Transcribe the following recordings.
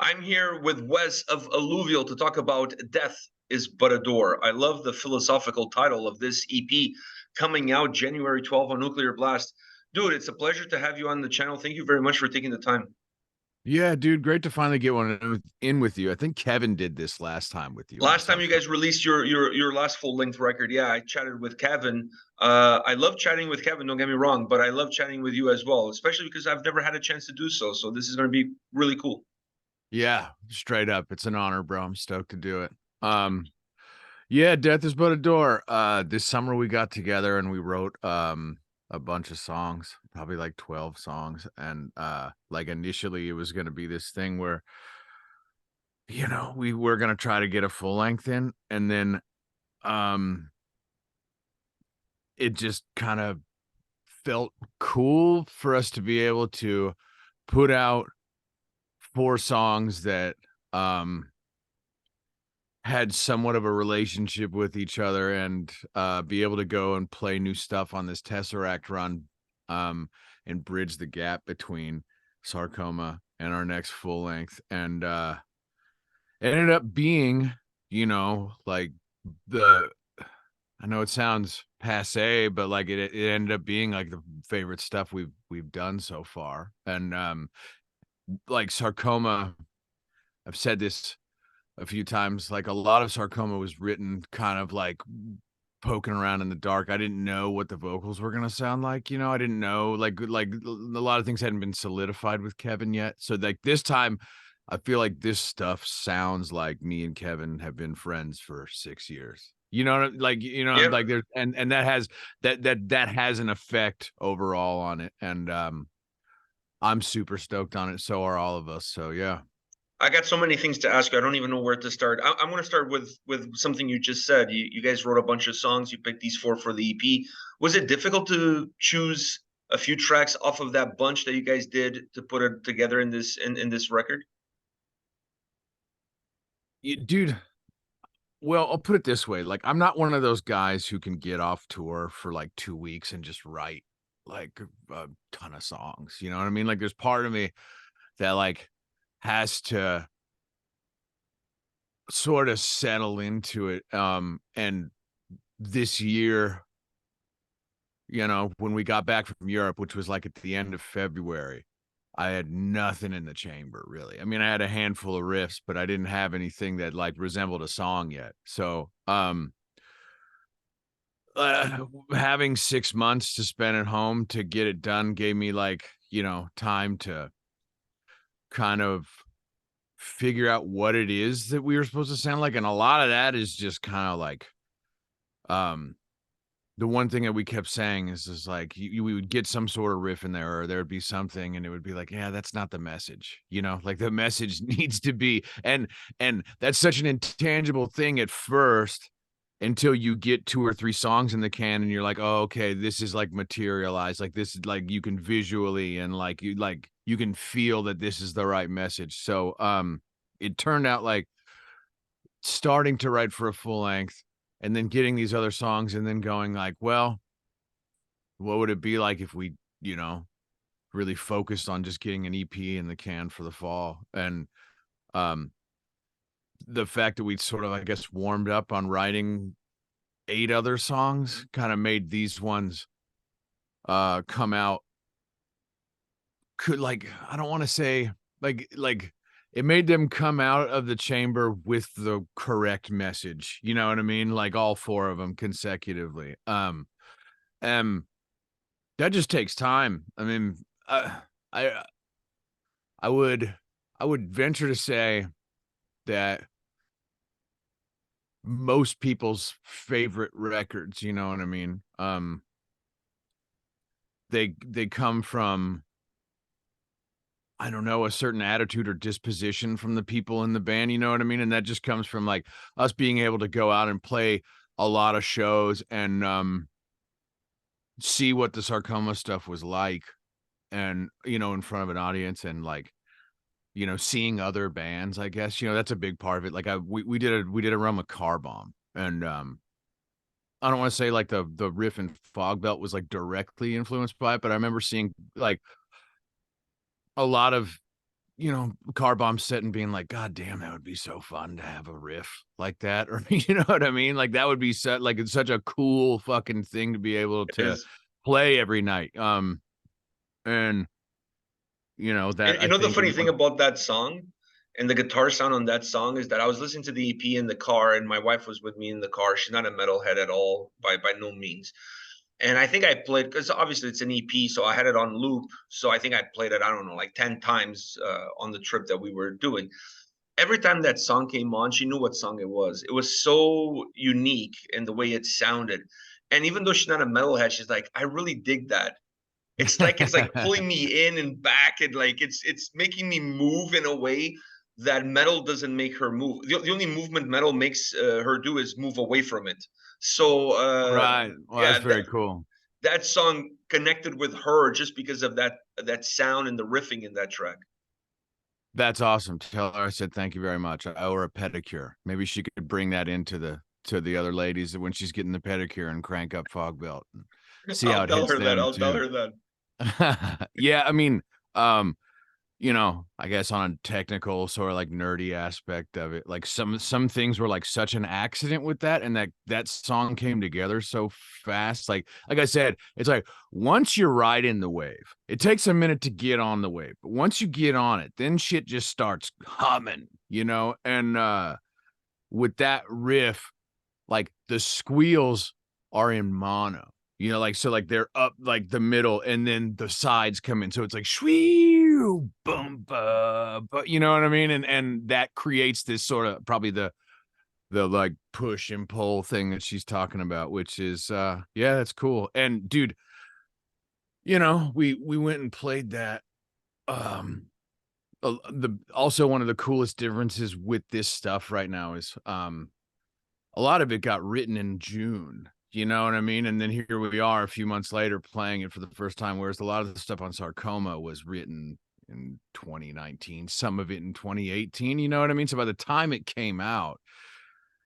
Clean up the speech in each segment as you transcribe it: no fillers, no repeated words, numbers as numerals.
I'm here with Wes of Alluvial to talk about Death is But a Door. I love the philosophical title of this EP coming out January 12th on Nuclear Blast. Dude, it's a pleasure to have you on the channel. Thank you very much for taking the time. Yeah, dude, great to finally get one in with you. I think Kevin did this last time with you on Last time you Sarcoma. guys released your last full-length record, yeah, I chatted with Kevin. I love chatting with Kevin, don't get me wrong, but I love chatting with you as well, especially because I've never had a chance to do so. So this is going to be really cool. Yeah, straight up. It's an honor, bro. I'm stoked to do it. Yeah, Death is But a Door. This summer we got together and we wrote a bunch of songs, probably like 12 songs. And like initially it was gonna be this thing where, we were gonna try to get a full length in, and then um it just kind of felt cool for us to be able to put out 4 songs that had somewhat of a relationship with each other, and be able to go and play new stuff on this Tesseract run, and bridge the gap between Sarcoma and our next full length. And it ended up being, like the I know it sounds passe, but like it ended up being like the favorite stuff we've done so far. And like Sarcoma, I've said this a few times, like a lot of Sarcoma was written kind of like poking around in the dark. I didn't know what the vocals were gonna sound like, I didn't know, like a lot of things hadn't been solidified with Kevin yet. So like this time, I feel like this stuff sounds like me and Kevin have been friends for 6 years. Yeah, Like there's and that has that has an effect overall on it. And I'm super stoked on it. So are all of us. So yeah. I got so many things to ask you. I don't even know where to start. I'm going to start with something you just said. You guys wrote a bunch of songs. You picked these four for the EP. Was it difficult to choose a few tracks off of that bunch that you guys did to put it together in this record? Dude, well, I'll put it this way, like, I'm not one of those guys who can get off tour for, like, 2 weeks and just write, like, a ton of songs, you know what I mean? Like, there's part of me that, like, has to sorta settle into it, and this year, when we got back from Europe, which was, like, at the end of February, I had nothing in the chamber, really. I mean, I had a handful of riffs, but I didn't have anything that, like, resembled a song yet. So, having 6 months to spend at home to get it done gave me, like, time to kind of figure out what it is that we were supposed to sound like. And a lot of that is just kinda like, um, the one thing that we kept saying is like, we would get some sort of riff in there, or there would be something, and it would be like, "Yeah, that's not the message," Like, the message needs to be, and that's such an intangible thing at first, until you get 2 or 3 songs in the can and you're like, "Oh, okay, this is, like, materialized, like, this is, like, you can visually and, you can feel that this is the right message." So, it turned out like starting to write for a full length and then getting these other songs and then going like, "Well, what would it be like if we, you know, really focused on just getting an EP in the can for the fall?" And, um, the fact that we'd sort of, I guess, warmed up on writing 8 other songs kinda made these ones, come out could like, I don't wanna say like, it made them come out of the chamber with the correct message, you know what I mean? Like, all 4 of them consecutively. Um, that just takes time. I mean, I I would I would venture to say that most people's favorite records, you know what I mean? They come from, I don't know, a certain attitude or disposition from the people in the band, you know what I mean? And that just comes from, like, us being able to go out and play a lot of shows and, see what the Sarcoma stuff was like, and, in front of an audience, and, like, seeing other bands, I guess, that's a big part of it. Like, we did a run with Car Bomb, and, I don't wanna say, like, the riff in Fog Belt was, like, directly influenced by it, but I remember seeing, like, a lot of, car bomb set and being like, God damn, that would be so fun to have a riff like that. Or, you know what I mean? Like that would be like, it's such a cool fucking thing to be able It to is. play every night. And And that you I know the think, funny thing about that song and the guitar sound on that song is that I was listening to the EP in the car, and my wife was with me in the car. She's not a metalhead at all, by no means. And I think I played, because obviously it's an EP, so I had it on loop. So I think I played it, I don't know, like 10 times on the trip that we were doing. Every time that song came on, she knew what song it was. It was so unique in the way it sounded. And even though she's not a metalhead, she's like, I really dig that. It's like pulling me in and back, and like it's making me move in a way that metal doesn't make her move. The only movement metal makes her do is move away from it. So right. Well, that's yeah, very cool. that song connected with her just because of that sound and the riffing in that track. That's awesome. Tell her I said thank you very much. I owe her a pedicure. Maybe she could bring that into the other ladies when she's getting the pedicure and crank up Fog Belt and see how I'll it tell hits her that. them I'll tell too. her that. Yeah, I mean, um, I guess on a technical sort of like nerdy aspect of it, like some things were like such an accident with that, and that song came together so fast. Like I said, it's like once you're right in the wave, it takes a minute to get on the wave, but once you get on it, then shit just starts humming, and with that riff, like the squeals are in mono. Like so, like they're up like the middle, and then the sides come in. So it's like shwee, boom, but you know what I mean? And that creates this sort of probably the like push and pull thing that she's talking about, which is yeah, that's cool. And dude, we went and played that. The also one of the coolest differences with this stuff right now is a lot of it got written in June, you know what I mean? And then here we are a few months later playing it for the first time, whereas a lot of the stuff on Sarcoma was written in 2019, some of it in 2018, you know what I mean? So by the time it came out,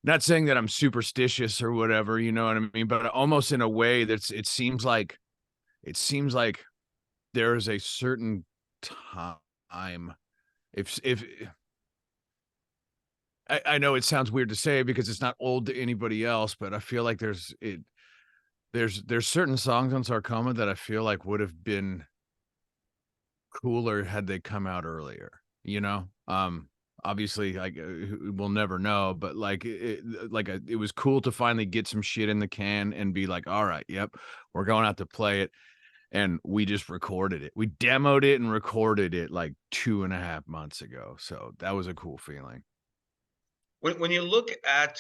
not saying that I'm superstitious or whatever, you know what I mean, but almost in a way it seems like there is a certain time if I know it sounds weird to say because it's not old to anybody else, but I feel like there's certain songs on Sarcoma that I feel like would have been cooler had they come out earlier, you know? Obviously, like, we'll never know, but, like, it was cool to finally get some shit in the can and be like, "Alright, yep, we're going out to play it," and we just recorded it. We demoed it and recorded it, like, 2.5 months ago, so that was a cool feeling. When you look at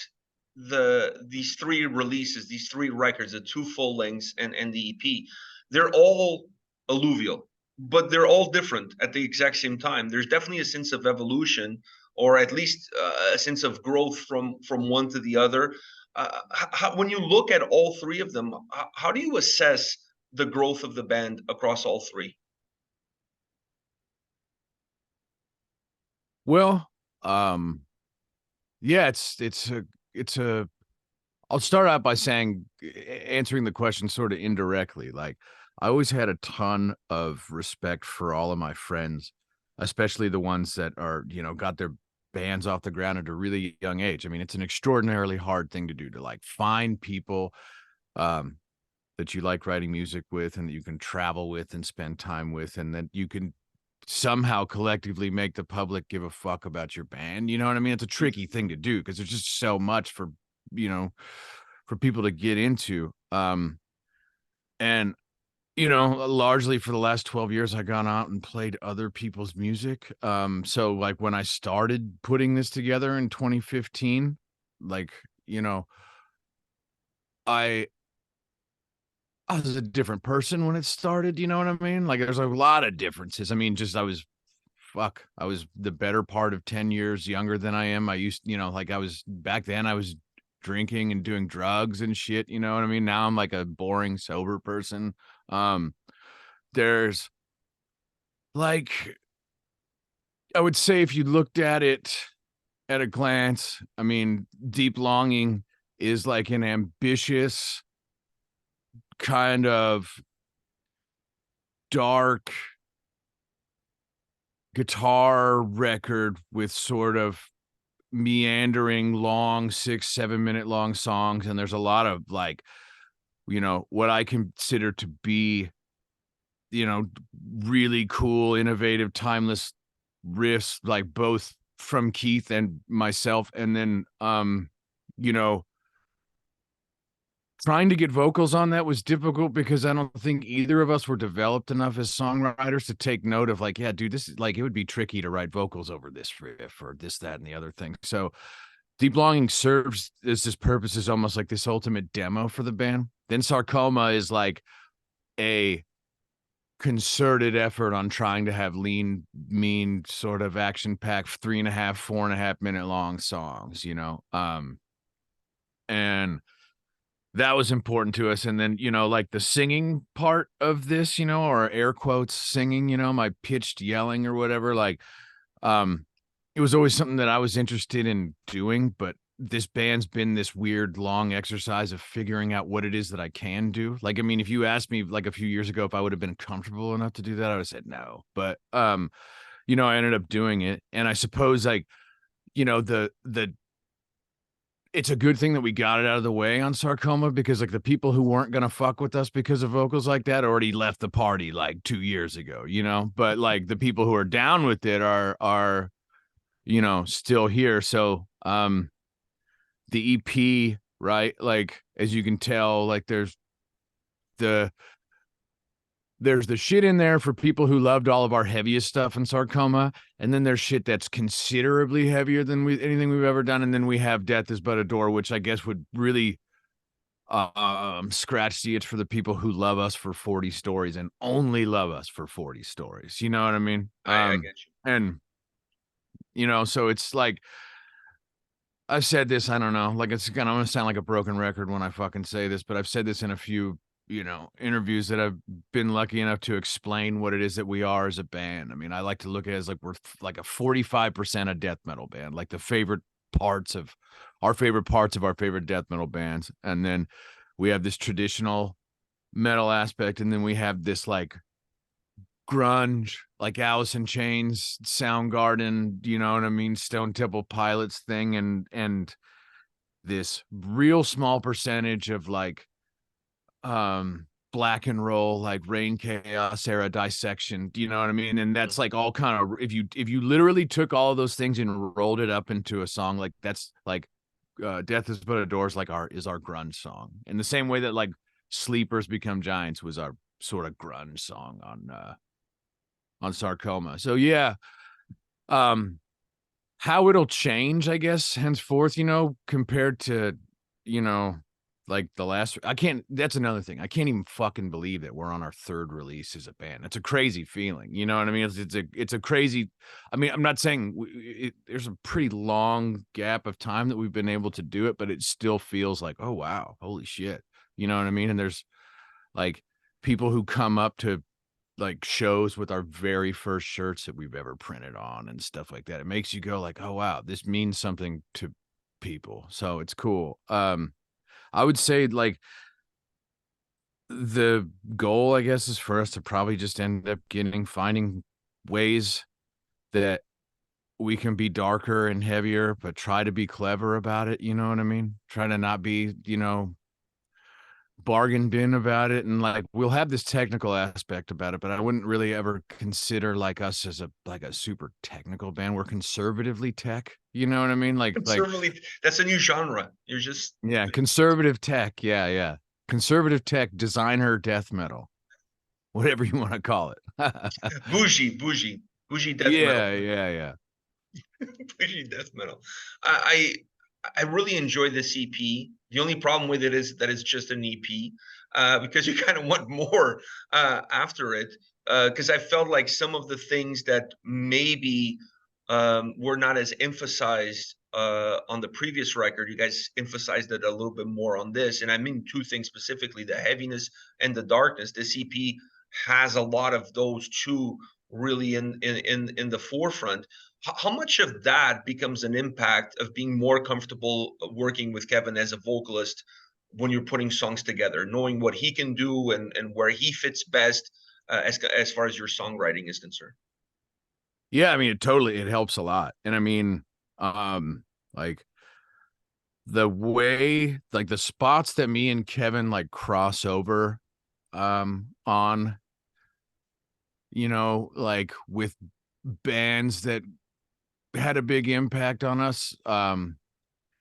these three releases, these three records, the two full lengths and the EP, they're all alluvial, but they're all different at the exact same time. There's definitely a sense of evolution, or at least a sense of growth from one to the other. When you look at all three of them, how do you assess the growth of the band across all three? Well, um yeah, it's a I'll start out by saying answering the question sort of indirectly. Like I always had a ton of respect for all of my friends, especially the ones that are, got their bands off the ground at a really young age. I mean, it's an extraordinarily hard thing to do to like find people um that you like writing music with and that you can travel with and spend time with and that you can somehow collectively make the public give a fuck about your band. You know what I mean? It's a tricky thing to do because there's just so much you know, for people to get into. And largely for the last 12 years, I've gone out and played other people's music. So like when I started putting this together in 2015, like, you know, I I was a different person when it started, you know what I mean? Like there's a lot of differences. I mean, just I was the better part of 10 years younger than I am. I used, like I was back then I was drinking and doing drugs and shit, you know what I mean? Now I'm like a boring sober person. Um there's like I would say if you looked at it at a glance, I mean, Deep Longing is like an ambitious kind of dark guitar record with sort of meandering long 6-7 minute long songs, and there's a lot of like, you know, what I consider to be, you know, really cool, innovative, timeless riffs, like both from Keith and myself. And then you know, trying to get vocals on that was difficult because I don't think either of us were developed enough as songwriters to take note of like, yeah, dude, this is like, it would be tricky to write vocals over this riff or this, that, and the other thing. So Deep Longing serves as this purpose is almost like this ultimate demo for the band. Then Sarcoma is like a concerted effort on trying to have lean, mean, sort of action-packed 3.5, 4.5 minute long songs, you know? And that was important to us. And then, you know, like the singing part of this, you know, or air quotes singing, you know, my pitched yelling or whatever, like, it was always something that I was interested in doing, but this band's been this weird long exercise of figuring out what it is that I can do. Like, I mean, if you asked me like a few years ago if I would have been comfortable enough to do that, I would have said no. But you know, I ended up doing it. And I suppose like, you know, the it's a good thing that we got it out of the way on Sarcoma because like the people who weren't gonna fuck with us because of vocals like that already left the party like 2 years ago, you know. But like the people who are down with it are you know still here. So the EP, right? Like as you can tell, like the there's the shit in there for people who loved all of our heaviest stuff in Sarcoma, and then there's shit that's considerably heavier than anything we've ever done, and then we have Death Is But a Door, which I guess would really scratch the itch for the people who love us for 40 stories and only love us for 40 stories. You know what I mean? I get you. And you know, so it's like I've said this, I don't know, like I'm gonna sound like a broken record when I fucking say this, but I've said this in a few, you know, interviews that I've been lucky enough to explain what it is that we are as a band. I mean, I like to look at it as like we're like a 45% a death metal band, like the parts of our favorite parts of our favorite death metal bands. And then we have this traditional metal aspect, and then we have this like grunge, like Alice in Chains, Soundgarden, you know what I mean, Stone Temple Pilots thing, and this real small percentage of like black and roll, like Rain Chaos era Dissection, do you know what I mean? And that's like all kind of if you literally took all of those things and rolled it up into a song, like that's like Death Is But a Door is like our grunge song. In the same way that like Sleepers Become Giants was our sort of grunge song on Sarcoma. So yeah, how it'll change, I guess, henceforth, you know, compared to, you know, like the last, that's another thing. I can't even fucking believe that we're on our third release as a band. It's a crazy feeling. You know what I mean? It's a crazy, I mean, I'm not saying there's a pretty long gap of time that we've been able to do it, but it still feels like, oh, wow, holy shit. You know what I mean? And there's like people who come up to like shows with our very first shirts that we've ever printed on and stuff like that. It makes you go like, oh wow, this means something to people. So it's cool. I would say like the goal, I guess, is for us to probably just end up finding ways that we can be darker and heavier, but try to be clever about it. You know what I mean? Try to not be, you know, bargain bin about it, and like we'll have this technical aspect about it, but I wouldn't really ever consider like us as a super technical band. We're conservatively tech, you know what I mean? Like Conservatively, that's a new genre. You're just yeah, conservative tech, yeah, conservative tech, designer death metal, whatever you want to call it. bougie death metal. Yeah. Bougie death metal. I really enjoy this EP. The only problem with it is that it's just an EP, because you kind of want more after it. Because I felt like some of the things that maybe were not as emphasized on the previous record, you guys emphasized it a little bit more on this. And I mean two things specifically: the heaviness and the darkness. This EP has a lot of those two really in the forefront. How much of that becomes an impact of being more comfortable working with Kevin as a vocalist when you're putting songs together, knowing what he can do and where he fits best, as far as your songwriting is concerned? Yeah, I mean, it helps a lot. And I mean, like the way, like the spots that me and Kevin like cross over on, like with bands that had a big impact on us,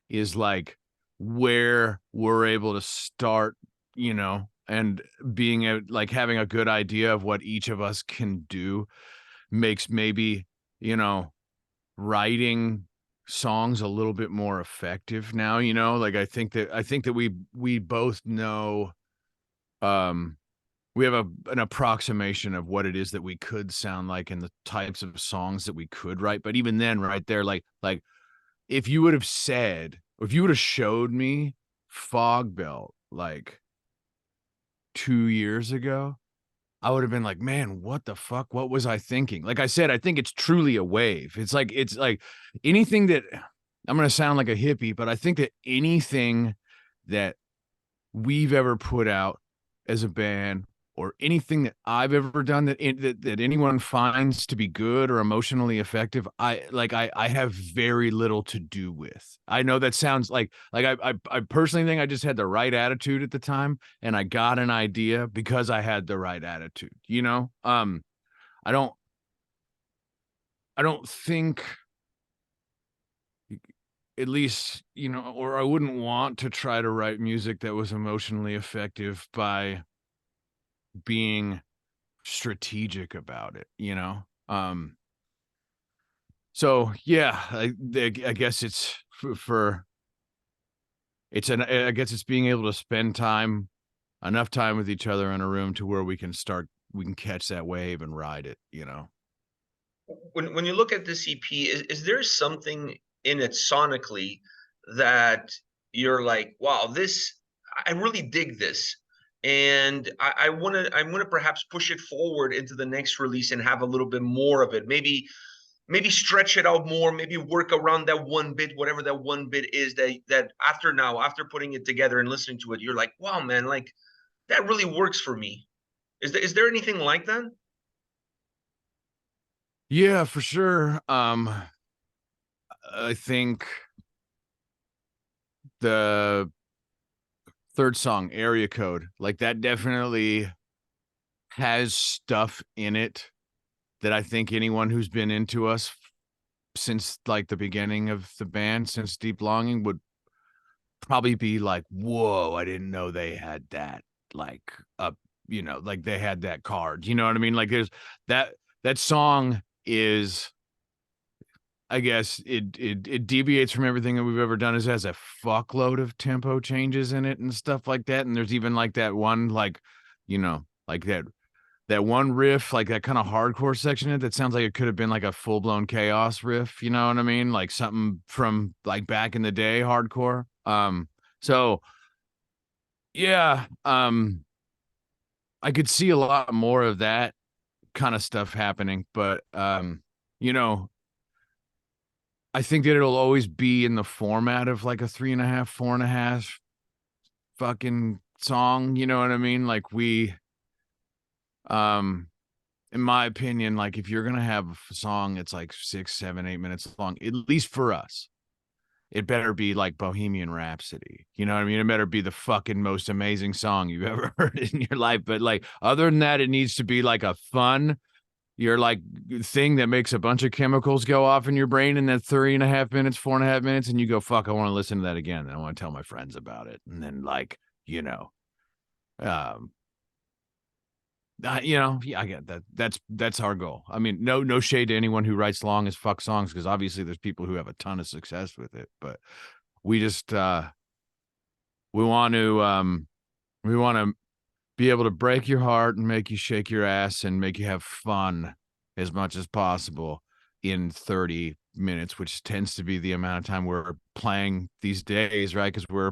is like where we're able to start, and being like having a good idea of what each of us can do makes maybe, you know, writing songs a little bit more effective now, like I think that we both know, um we have an approximation of what it is that we could sound like and the types of songs that we could write. But even then, right there, like if you would have said, or if you would have showed me Fog Belt like 2 years ago, I would have been like, man, what the fuck? What was I thinking? Like I said, I think it's truly a wave. It's like anything that, I'm gonna sound like a hippie, but I think that anything that we've ever put out as a band, or anything that I've ever done that anyone finds to be good or emotionally effective, I have very little to do with. I know that sounds like I personally think I just had the right attitude at the time, and I got an idea because I had the right attitude. I don't I don't think, at least, or I wouldn't want to try to write music that was emotionally effective by being strategic about it. So yeah, I guess it's for it's an I guess it's being able to spend enough time with each other in a room to where we can catch that wave and ride it. When you look at this EP, is there something in it sonically that you're like, wow, this I really dig this, and I wanna perhaps push it forward into the next release and have a little bit more of it. Maybe stretch it out more, maybe work around that one bit, whatever that one bit is that after putting it together and listening to it, you're like, wow, man, like that really works for me. Is there anything like that? Yeah, for sure. I think the third song, Area Code, like that definitely has stuff in it that I think anyone who's been into us since like the beginning of the band, since Deep Longing, would probably be like, whoa, I didn't know they had that, like, up, like they had that card. You know what I mean? Like there's that that song is, I guess it deviates from everything that we've ever done. It has a fuckload of tempo changes in it and stuff like that. And there's even like that one, like that one riff, like that kind of hardcore section in it that sounds like it could have been like a full blown chaos riff. You know what I mean? Like something from like back in the day, hardcore. So yeah, I could see a lot more of that kind of stuff happening, but you know, I think that it'll always be in the format of like a 3.5, 4.5 fucking song. You know what I mean? Like um, in my opinion, like if you're gonna have a song that's like 6, 7, 8 minutes long, at least for us, it better be like Bohemian Rhapsody. You know what I mean? It better be the fucking most amazing song you've ever heard in your life. But like other than that, it needs to be like a fun, your like thing that makes a bunch of chemicals go off in your brain in that 3.5 minutes, 4.5 minutes, and you go, fuck, I want to listen to that again. And I want to tell my friends about it. And then like, um, yeah, I get that. That's our goal. I mean, no shade to anyone who writes long as fuck songs, because obviously there's people who have a ton of success with it. But we just we want to we want to be able to break your heart and make you shake your ass and make you have fun as much as possible in 30 minutes, which tends to be the amount of time we're playing these days, right? Because we're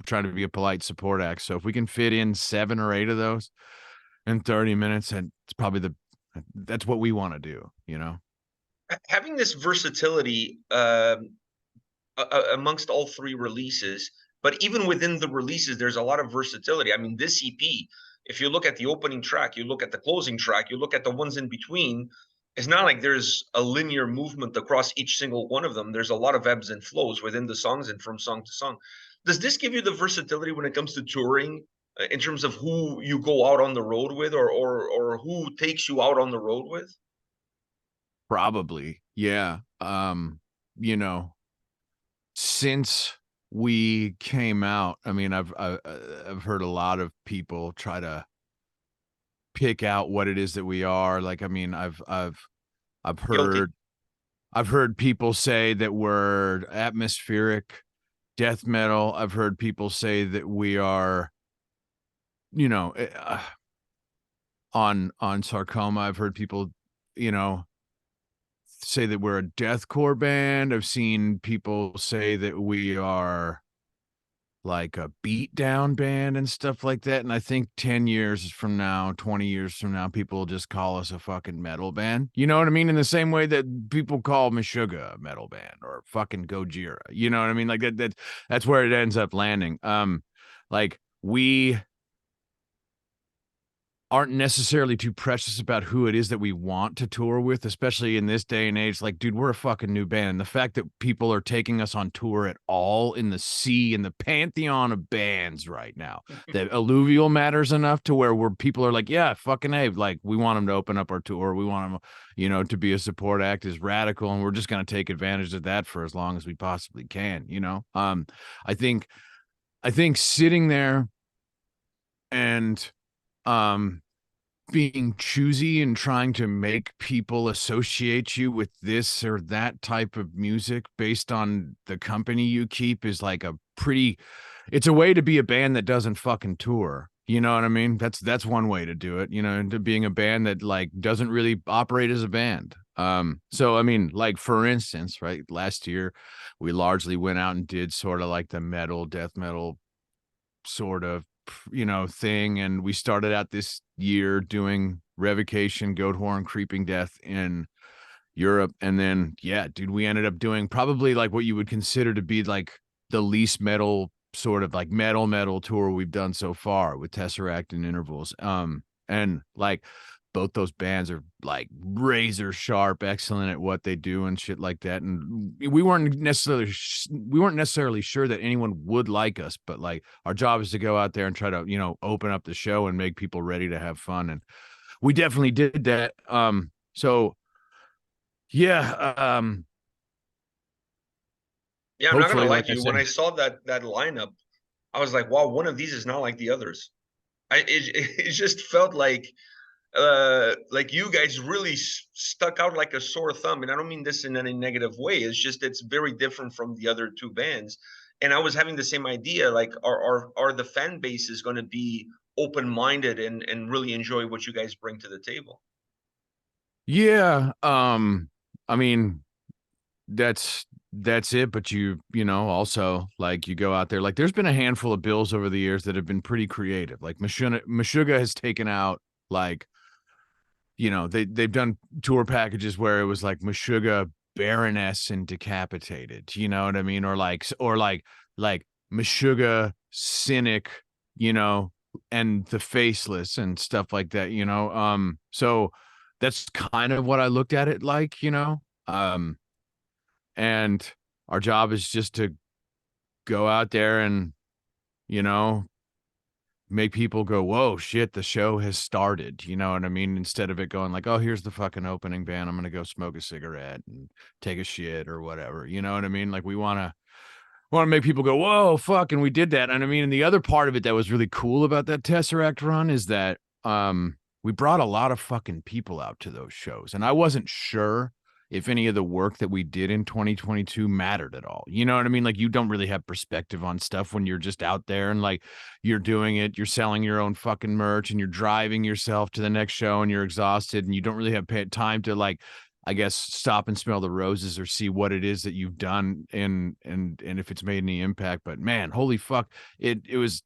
trying to be a polite support act. So if we can fit in 7 or 8 of those in 30 minutes, and it's probably that's what we want to do. Having this versatility amongst all three releases, but even within the releases, there's a lot of versatility. I mean, this EP, if you look at the opening track, you look at the closing track, you look at the ones in between, it's not like there's a linear movement across each single one of them. There's a lot of ebbs and flows within the songs and from song to song. Does this give you the versatility when it comes to touring, in terms of who you go out on the road with, or who takes you out on the road with? Probably. Yeah. You know, since we came out, I mean, I've heard a lot of people try to pick out what it is that we are. Like, I mean, I've Guilty. heard I've heard people say that we're atmospheric death metal. I've heard people say that we are, you know, on Sarcoma. I've heard people, you know, say that we're a deathcore band. I've seen people say that we are like a beat down band and stuff like that. And I think 10 years from now, 20 years from now, people will just call us a fucking metal band. You know what I mean? In the same way that people call Meshuggah a metal band or fucking Gojira. You know what I mean? Like that's where it ends up landing. Like we aren't necessarily too precious about who it is that we want to tour with, especially in this day and age. Like, dude, we're a fucking new band. And the fact that people are taking us on tour at all in the sea, in the pantheon of bands right now, that Alluvial matters enough to where people are like, yeah, fucking A, like, we want them to open up our tour. We want them, you know, to be a support act is radical. And we're just going to take advantage of that for as long as we possibly can, you know? I think, I think sitting there and, being choosy and trying to make people associate you with this or that type of music based on the company you keep is like a pretty, it's a way to be a band that doesn't fucking tour. You know what I mean? That's one way to do it, you know, into being a band that like doesn't really operate as a band. So I mean, like for instance, right, last year we largely went out and did sort of like the metal, death metal sort of, you know, thing. And we started out this year doing Revocation, Goat Horn, Creeping Death in Europe. And then, yeah, dude, we ended up doing probably like what you would consider to be like the least metal sort of like metal tour we've done so far with Tesseract and Intervals. And like both those bands are like razor sharp, excellent at what they do and shit like that. And we weren't necessarily sure that anyone would like us, but like our job is to go out there and try to, you know, open up the show and make people ready to have fun. And we definitely did that. So yeah, Yeah, I'm not gonna hopefully, lie like to I you. When said, I saw that lineup, I was like, wow, one of these is not like the others. It just felt like you guys really stuck out like a sore thumb, and I don't mean this in any negative way. It's just it's very different from the other two bands, and I was having the same idea. Like, are the fan bases going to be open minded and really enjoy what you guys bring to the table? yeah, I mean, that's it. But you know, also like you go out there, like there's been a handful of bills over the years that have been pretty creative. Like Meshuggah has taken out like, you know, they've done tour packages where it was like Meshuggah, Baroness, and Decapitated. You know what I mean? Or like Meshuggah, Cynic, you know, and the Faceless and stuff like that. You know, so that's kind of what I looked at it like. You know, and our job is just to go out there and, you know, make people go, whoa, shit, the show has started. You know what I mean? Instead of it going like, oh, here's the fucking opening band. I'm going to go smoke a cigarette and take a shit or whatever. You know what I mean? Like we want to make people go, whoa, fuck. And we did that. And I mean, and the other part of it that was really cool about that Tesseract run is that, we brought a lot of fucking people out to those shows. And I wasn't sure if any of the work that we did in 2022 mattered at all. You know what I mean? Like you don't really have perspective on stuff when you're just out there and like you're doing it, you're selling your own fucking merch and you're driving yourself to the next show and you're exhausted and you don't really have time to like, I guess, stop and smell the roses or see what it is that you've done and if it's made any impact. But man, holy fuck, it was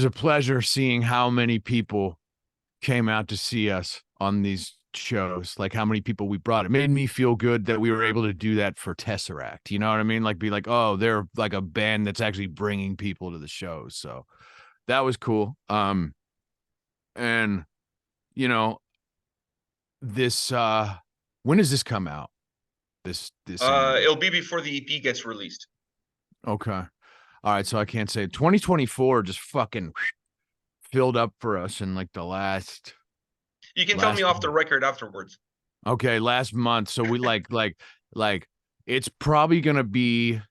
a pleasure seeing how many people came out to see us on these shows, like how many people we brought. It made me feel good that we were able to do that for Tesseract. You know what I mean? Like be like, oh, they're like a band that's actually bringing people to the shows. So that was cool. And you know, this when does this come out? This interview. It'll be before the EP gets released. Okay. All right, so I can't say 2024 just fucking filled up for us in like the You can tell me last off the record afterwards. okay, last month. So we like it's probably gonna be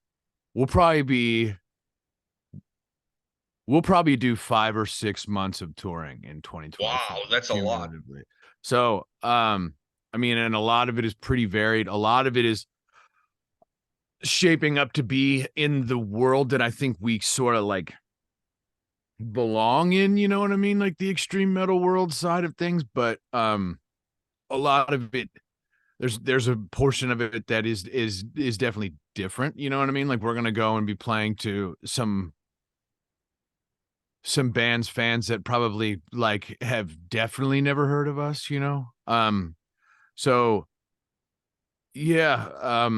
we'll probably be we'll probably do 5 or 6 months of touring in 2024 Wow, that's a lot. cumulatively. So I mean, and a lot of it is pretty varied. A lot of it is shaping up to be in the world that I think we sort of like belong in, you know what I mean? Like the extreme metal world side of things, but a lot of it there's a portion of it that is definitely different, you know what I mean? Like we're going to go and be playing to some bands fans that probably like have definitely never heard of us, you know? So yeah,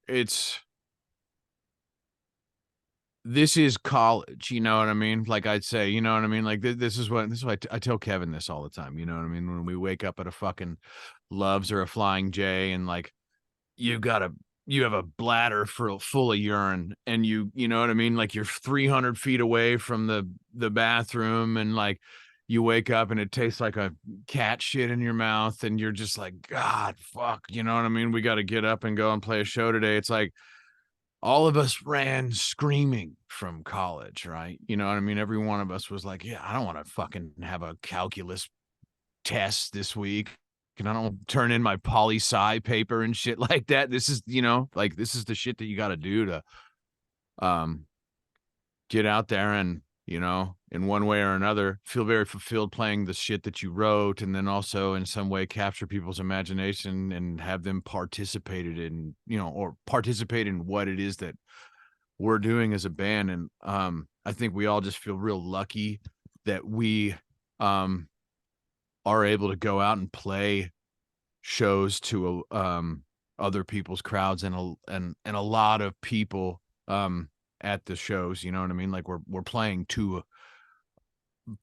it's this is college, you know what I mean? Like I'd say, you know what I mean? Like this is what I tell Kevin this all the time, you know what I mean? When we wake up at a fucking Loves or a Flying J and like you got a you have a bladder full of urine and you know what I mean? Like you're 300 feet away from the bathroom and like you wake up and it tastes like a cat shit in your mouth and you're just like, God, fuck, you know what I mean? We got to get up and go and play a show today. It's like all of us ran screaming from college, right? You know what I mean? Every one of us was like, yeah, I don't want to fucking have a calculus test this week. And I don't turn in my poli sci paper and shit like that. This is, you know, like this is the shit that you got to do to um get out there and, you know, in one way or another, feel very fulfilled playing the shit that you wrote and then also in some way capture people's imagination and have them participated in, you know, or participate in what it is that we're doing as a band. And I think we all just feel real lucky that we are able to go out and play shows to other people's crowds and a lot of people at the shows, you know what I mean? Like we're playing to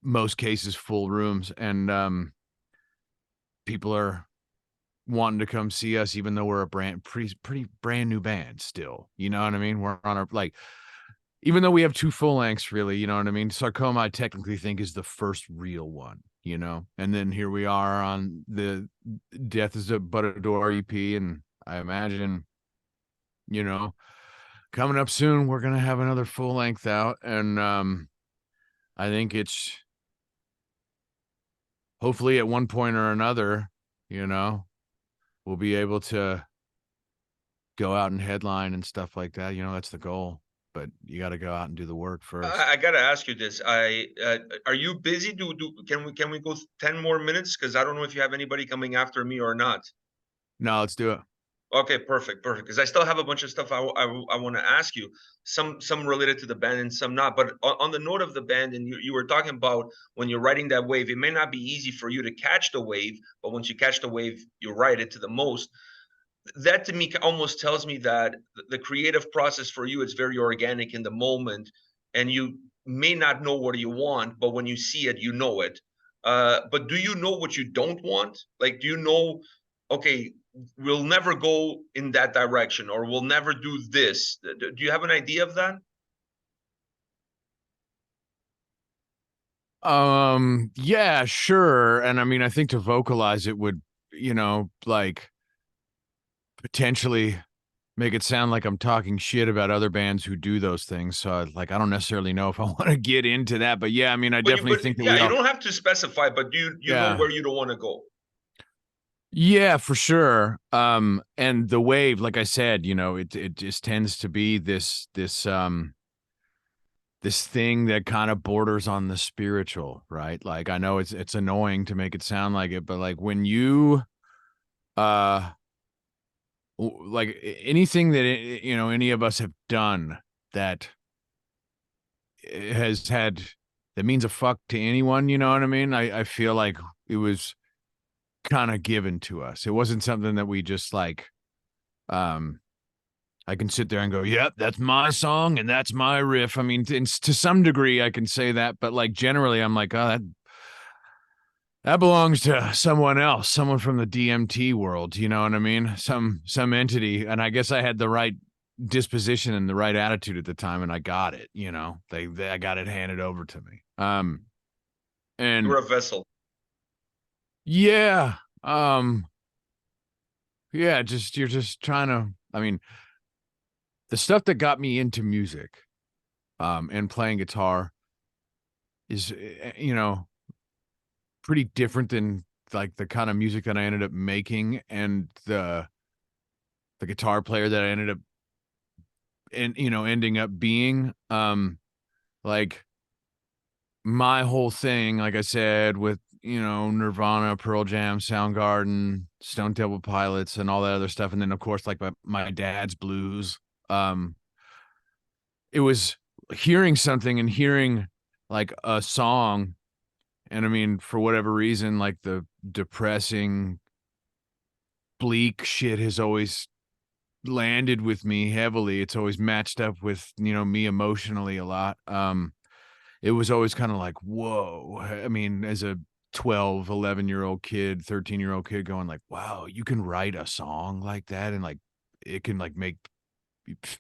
most cases full rooms and people are wanting to come see us even though we're a pretty brand new band still, you know what I mean? We're on our like even though we have 2 full lengths really, you know what I mean? Sarcoma I technically think is the first real one, you know? And then here we are on the Death is But a Door EP and I imagine, you know, coming up soon we're going to have another full length out and I think it's hopefully at one point or another, you know, we'll be able to go out and headline and stuff like that. You know, that's the goal. But you got to go out and do the work first. I gotta ask you this. Are you busy? Can we go 10 more minutes? Because I don't know if you have anybody coming after me or not. No, let's do it. Okay, perfect. Because I still have a bunch of stuff I want to ask you. Some related to the band and some not. But on the note of the band, and you were talking about when you're riding that wave, it may not be easy for you to catch the wave, but once you catch the wave, you ride it to the most. That to me almost tells me that the creative process for you is very organic in the moment, and you may not know what you want, but when you see it, you know it. But do you know what you don't want? Like, do you know, okay, we'll never go in that direction, or we'll never do this? Do you have an idea of that? Yeah, sure. And I mean, I think to vocalize it would, you know, like potentially make it sound like I'm talking shit about other bands who do those things. So like I don't necessarily know if I want to get into that, but yeah, I mean I definitely But think that yeah, we you all don't have to specify, but you know yeah. where you don't want to go. Yeah, for sure. And the wave, like I said, you know, it just tends to be this thing that kind of borders on the spiritual, right? Like I know it's annoying to make it sound like it, but like when you uh like anything that you know any of us have done that has had that means a fuck to anyone, you know what I mean? I feel like it was kind of given to us. It wasn't something that we just like um I can sit there and go, "Yep, that's my song and that's my riff." I mean, to some degree I can say that, but like generally I'm like, "Oh, that belongs to someone else, someone from the DMT world, you know what I mean? Some entity. And I guess I had the right disposition and the right attitude at the time, and I got it, you know. I got it handed over to me. You And were a vessel. yeah, yeah, just you're just trying to, I mean, the stuff that got me into music, and playing guitar is, you know, pretty different than like the kind of music that I ended up making, and the guitar player that I ended up ending up being. Like my whole thing, like I said, with Nirvana, Pearl Jam, Soundgarden, Stone Temple Pilots, and all that other stuff, and then of course like my dad's blues. Um, it was hearing something and hearing like a song, and I mean, for whatever reason, like the depressing, bleak shit has always landed with me heavily. It's always matched up with, me emotionally a lot. It was always kind of like, whoa. I mean, as a 12, 11-year-old kid, 13-year-old kid going like, wow, you can write a song like that and like it can like make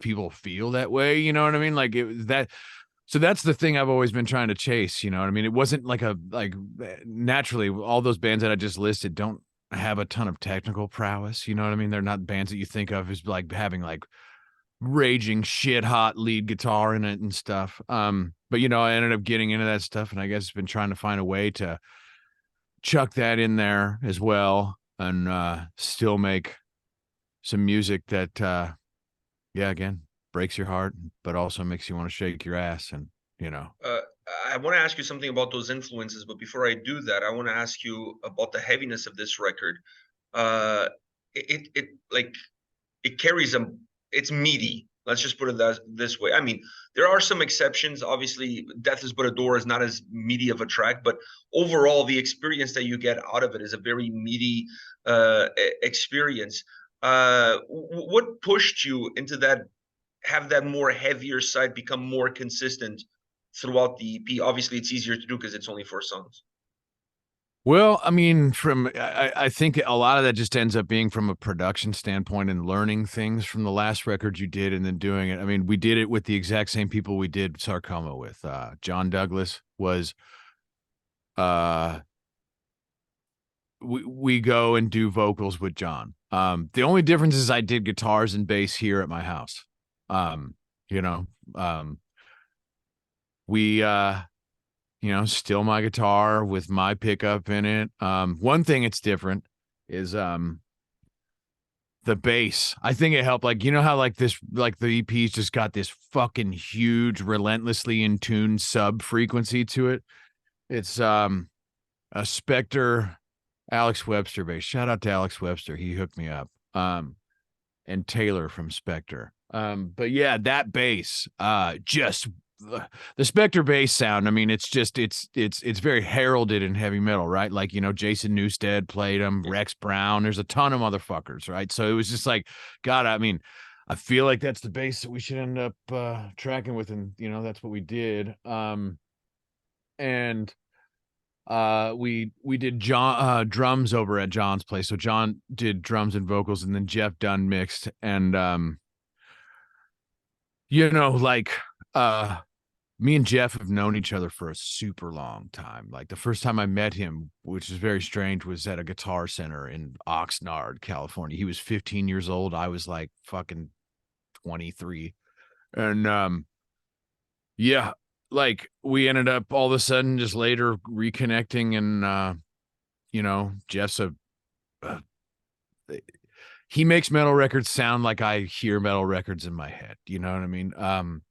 people feel that way, you know what I mean? Like that. So that's the thing I've always been trying to chase, you know what I mean? It wasn't like naturally all those bands that I just listed don't have a ton of technical prowess, you know what I mean? They're not bands that you think of as like having like raging shit hot lead guitar in it and stuff. But I ended up getting into that stuff, and I guess been trying to find a way to chuck that in there as well, and still make some music that yeah, again, breaks your heart, but also makes you want to shake your ass. And Uh, I want to ask you something about those influences, but before I do that, I want to ask you about the heaviness of this record. Uh, it like it carries a, it's meaty. Let's just put it this way. I mean, there are some exceptions. Obviously, Death is But a Door is not as meaty of a track, but overall, the experience that you get out of it is a very meaty experience. What pushed you into that, have that more heavier side become more consistent throughout the EP? Obviously, it's easier to do because it's only 4 songs. well, I mean, I think a lot of that just ends up being from a production standpoint and learning things from the last record you did and then doing it. I mean, we did it with the exact same people we did Sarcoma with. John Douglas was uh we go and do vocals with John. The only difference is I did guitars and bass here at my house. Um, you know, we steal my guitar with my pickup in it. One thing it's different is the bass. I think it helped. Like, how like this, like the EP's just got this fucking huge, relentlessly in tune sub frequency to it. It's a Spectre Alex Webster bass. Shout out to Alex Webster. He hooked me up. And Taylor from Spectre. But yeah, that bass, just the Spectre bass sound. I mean, it's just it's very heralded in heavy metal, right? Like, Jason Newsted played them, Rex Brown. There's a ton of motherfuckers, right? So it was just like, God, I mean, I feel like that's the bass that we should end up tracking with, and that's what we did. And we did John drums over at John's place. So John did drums and vocals, and then Jeff Dunn mixed. And like me and Jeff have known each other for a super long time. Like the first time I met him, which is very strange, was at a Guitar Center in Oxnard, California. He was 15 years old. I was like fucking 23. And yeah, like we ended up all of a sudden just later reconnecting, and Jeff's uh, he makes metal records sound like I hear metal records in my head. You know what I mean?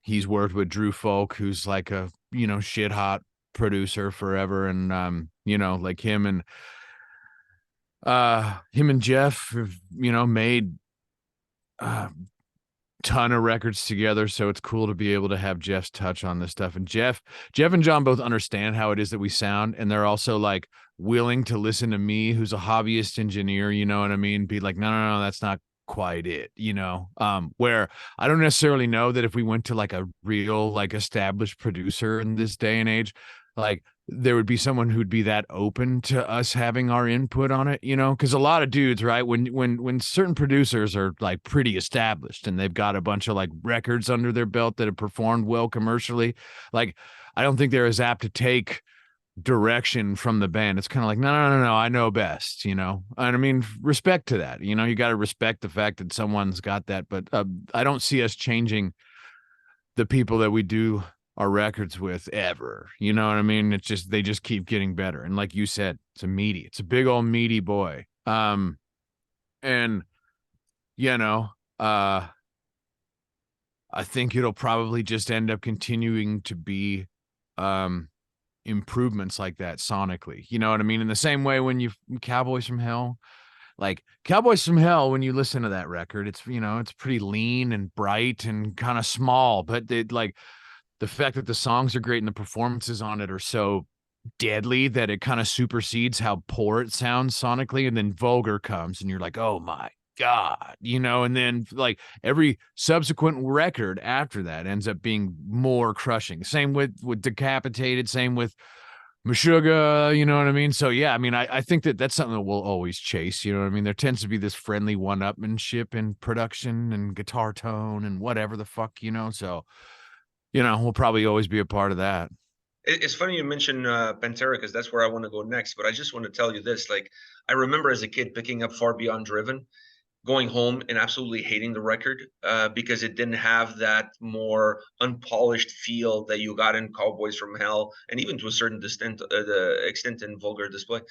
He's worked with Drew Folk, who's like a, shit hot producer forever. And, like him and Jeff have, made a ton of records together. So it's cool to be able to have Jeff's touch on this stuff. And Jeff and John both understand how it is that we sound. And they're also like willing to listen to me, who's a hobbyist engineer, you know what I mean? Be like, no, that's not quite it, where I don't necessarily know that if we went to like a real, like established producer in this day and age, like there would be someone who'd be that open to us having our input on it, you know, because a lot of dudes, right, when certain producers are like pretty established and they've got a bunch of like records under their belt that have performed well commercially, like I don't think they're as apt to take direction from the band. It's kind of like, no, I know best, you know. And I mean, respect to that, you know. You got to respect the fact that someone's got that, but I don't see us changing the people that we do our records with ever, you know what I mean? It's just, they just keep getting better. And like you said, it's a big old meaty boy. And you know, I think it'll probably just end up continuing to be improvements like that sonically, you know what I mean? In the same way when you Cowboys from Hell, like Cowboys from Hell, when you listen to that record, it's, you know, it's pretty lean and bright and kind of small, but it, like, the fact that the songs are great and the performances on it are so deadly that it kind of supersedes how poor it sounds sonically. And then Vulgar comes and you're like, oh my God, you know, and then like every subsequent record after that ends up being more crushing. Same with Decapitated, same with Meshuggah, you know what I mean? So yeah, I mean, I think that that's something that we'll always chase, you know what I mean? There tends to be this friendly one-upmanship in production and guitar tone and whatever the fuck, you know? So, you know, we'll probably always be a part of that. It's funny you mention Pantera because that's where I want to go next. But I just want to tell you this: like, I remember as a kid picking up Far Beyond Driven, going home and absolutely hating the record because it didn't have that more unpolished feel that you got in Cowboys from Hell, and even to a certain extent, the extent in Vulgar Display.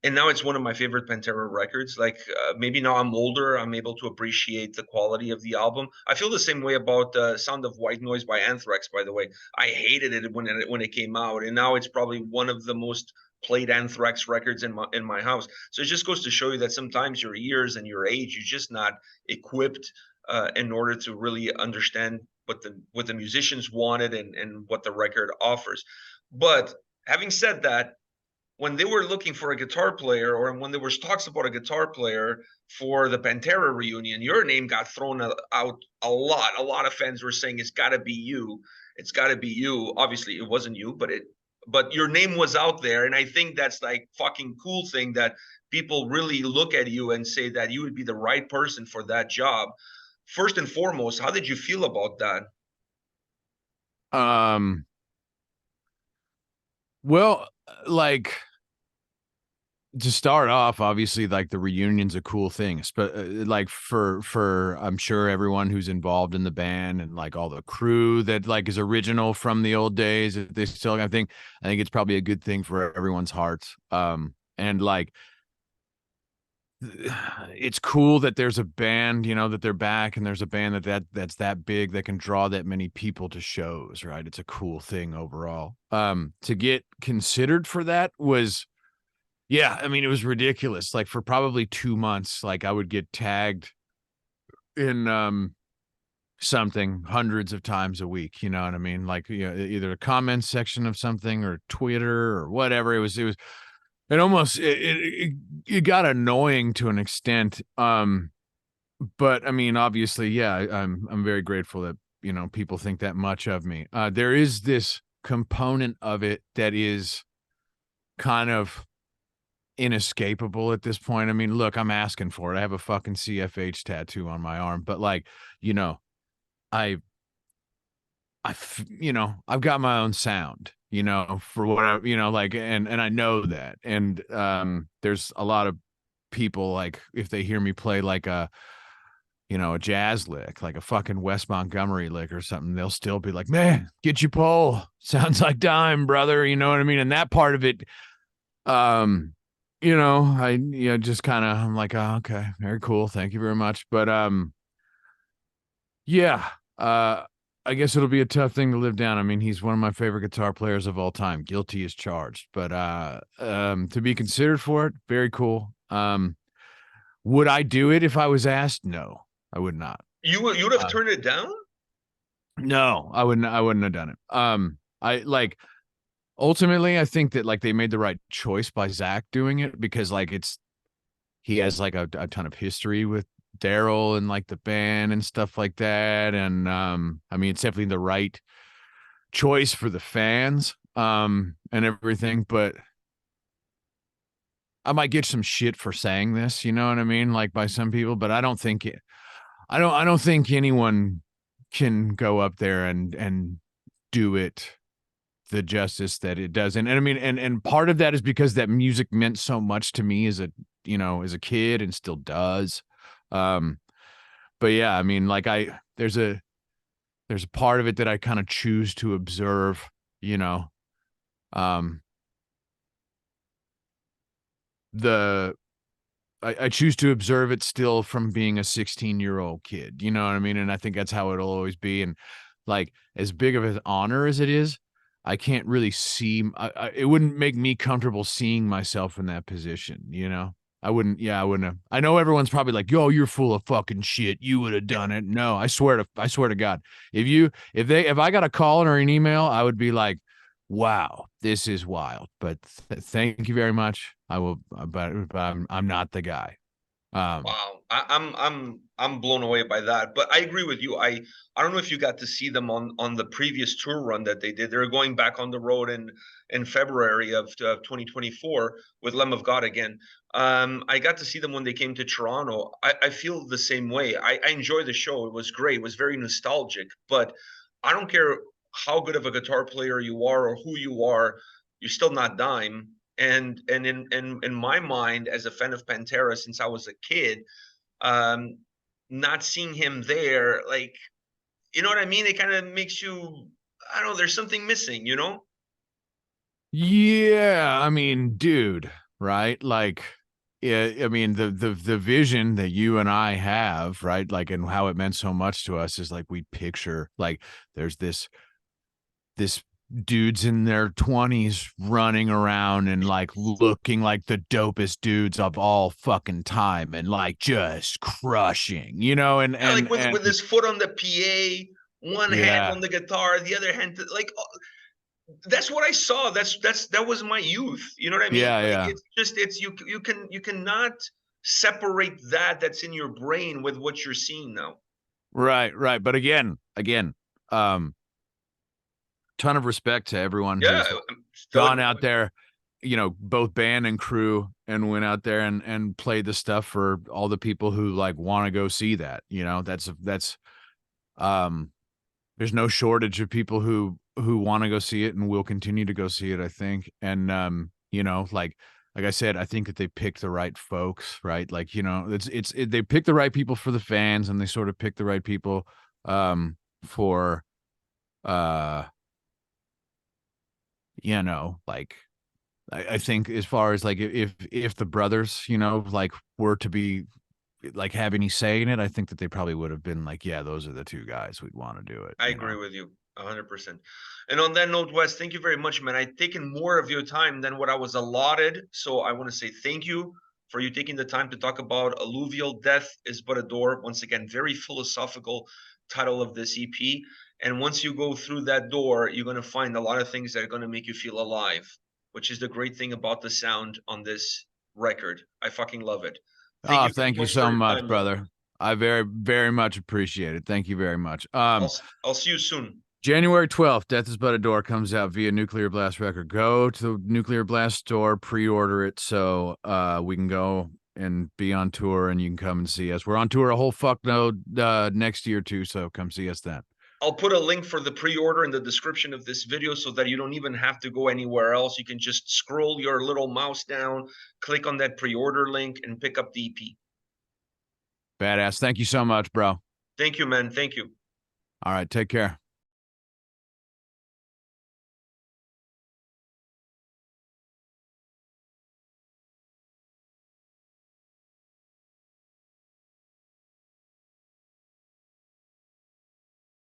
And now it's one of my favorite Pantera records. Like maybe now I'm older, I'm able to appreciate the quality of the album. I feel the same way about Sound of White Noise by Anthrax. By the way, I hated it when it came out, and now it's probably one of the most played Anthrax records in my house. So it just goes to show you that sometimes your ears and your age, you're just not equipped in order to really understand what the musicians wanted and what the record offers. But having said that, when they were looking for a guitar player, or when there was talks about a guitar player for the Pantera reunion, your name got thrown out a lot. A lot of fans were saying it's got to be you. It's got to be you. Obviously, it wasn't you, but your name was out there, and I think that's like fucking cool thing that people really look at you and say that you would be the right person for that job. First and foremost, how did you feel about that? Um, well, like, to start off, obviously, like the reunion's a cool thing, but like for I'm sure everyone who's involved in the band and like all the crew that like is original from the old days, they still, I think it's probably a good thing for everyone's hearts. And like it's cool that there's a band, you know, that they're back, and there's a band that's that big that can draw that many people to shows, right? It's a cool thing overall. To get considered for that was, yeah, I mean, it was ridiculous. Like for probably 2 months, like I would get tagged in something hundreds of times a week. You know what I mean? Like, you know, either a comment section of something or Twitter or whatever. It almost it got annoying to an extent. But I mean, obviously, yeah, I'm very grateful that, you know, people think that much of me. There is this component of it that is kind of inescapable at this point. I mean, look, I'm asking for it. I have a fucking CFH tattoo on my arm, but like, you know, I, you know, I've got my own sound, you know, for what I, you know, like, and I know that. And there's a lot of people, like, if they hear me play like a, you know, a jazz lick, like a fucking Wes Montgomery lick or something, they'll still be like, man, get your pole. Sounds like dime, brother. You know what I mean? And that part of it, you know, just kind of, I'm like, oh, okay, very cool. Thank you very much. But, yeah, I guess it'll be a tough thing to live down. I mean, he's one of my favorite guitar players of all time. Guilty as charged, but, to be considered for it, very cool. Would I do it if I was asked? No, I would not. You would have turned it down? No, I wouldn't have done it. I like, ultimately, I think that like they made the right choice by Zach doing it, because like he has like a ton of history with Daryl and like the band and stuff like that. And I mean, it's definitely the right choice for the fans. and everything, but I might get some shit for saying this, you know what I mean? Like by some people, but I don't think I don't think anyone can go up there and do it the justice that it does. And I mean, and part of that is because that music meant so much to me as a, you know, as a kid and still does. Um, but yeah, I mean, like there's a part of it that I kind of choose to observe, you know. Um, the I choose to observe it still from being a 16-year-old kid. You know what I mean? And I think that's how it'll always be. And like as big of an honor as it is, I can't really see. It wouldn't make me comfortable seeing myself in that position. You know, I wouldn't. Yeah, I wouldn't have. I know everyone's probably like, "Yo, you're full of fucking shit. You would have done it." No, I swear to God, if I got a call or an email, I would be like, wow, this is wild. But thank you very much. I will, but I'm not the guy. Wow, I'm blown away by that. But I agree with you. I don't know if you got to see them on the previous tour run that they did. They're going back on the road in February of 2024 with Lamb of God again. I got to see them when they came to Toronto. I feel the same way. I enjoy the show. It was great. It was very nostalgic. But I don't care how good of a guitar player you are or who you are, you're still not Dime. And in my mind, as a fan of Pantera since I was a kid, um, not seeing him there, like, you know what I mean? It kind of makes you, I don't know, there's something missing, you know? Yeah, I mean, dude, right? Like, yeah, I mean, the vision that you and I have, right? Like, and how it meant so much to us is like we picture like there's this dudes in their 20s running around and like looking like the dopest dudes of all fucking time and like just crushing, you know, Yeah, like with and his foot on the PA, one hand yeah, on the guitar, the other hand, like that's what I saw. That was my youth. You know what I mean? yeah, Like yeah. it's just it's you cannot separate that's in your brain with what you're seeing now. Right, right. But again, um, ton of respect to everyone Yeah, who's I'm still gone agree out with you. there, you know, both band and crew, and went out there and played the stuff for all the people who like want to go see that. You know, that's um there's no shortage of people who want to go see it and will continue to go see it, I think. And you know, like I said, I think that they picked the right folks, right? Like, you know, they pick the right people for the fans, and they sort of pick the right people for uh you know, like I think as far as like if the brothers, you know, like were to be like have any say in it, I think that they probably would have been like, yeah, those are the two guys we'd want to do it, I you agree know. with you 100%. And on that note, Wes, thank you very much, man. I've taken more of your time than what I was allotted. So I want to say thank you for you taking the time to talk about Alluvial Death is But a Door. Once again, very philosophical title of this EP. And once you go through that door, you're going to find a lot of things that are going to make you feel alive, which is the great thing about the sound on this record. I fucking love it. Thank Oh, you very thank you much for so your much, time, man. brother. I very much appreciate it. Thank you very much. I'll see you soon. January 12th, Death is But a Door comes out via Nuclear Blast Record. Go to the Nuclear Blast store, pre-order it so we can go and be on tour and you can come and see us. We're on tour a whole fuck no next year too, so come see us then. I'll put a link for the pre-order in the description of this video so that you don't even have to go anywhere else. You can just scroll your little mouse down, click on that pre-order link, and pick up the EP. Badass. Thank you so much, bro. Thank you, man. Thank you. All right, take care.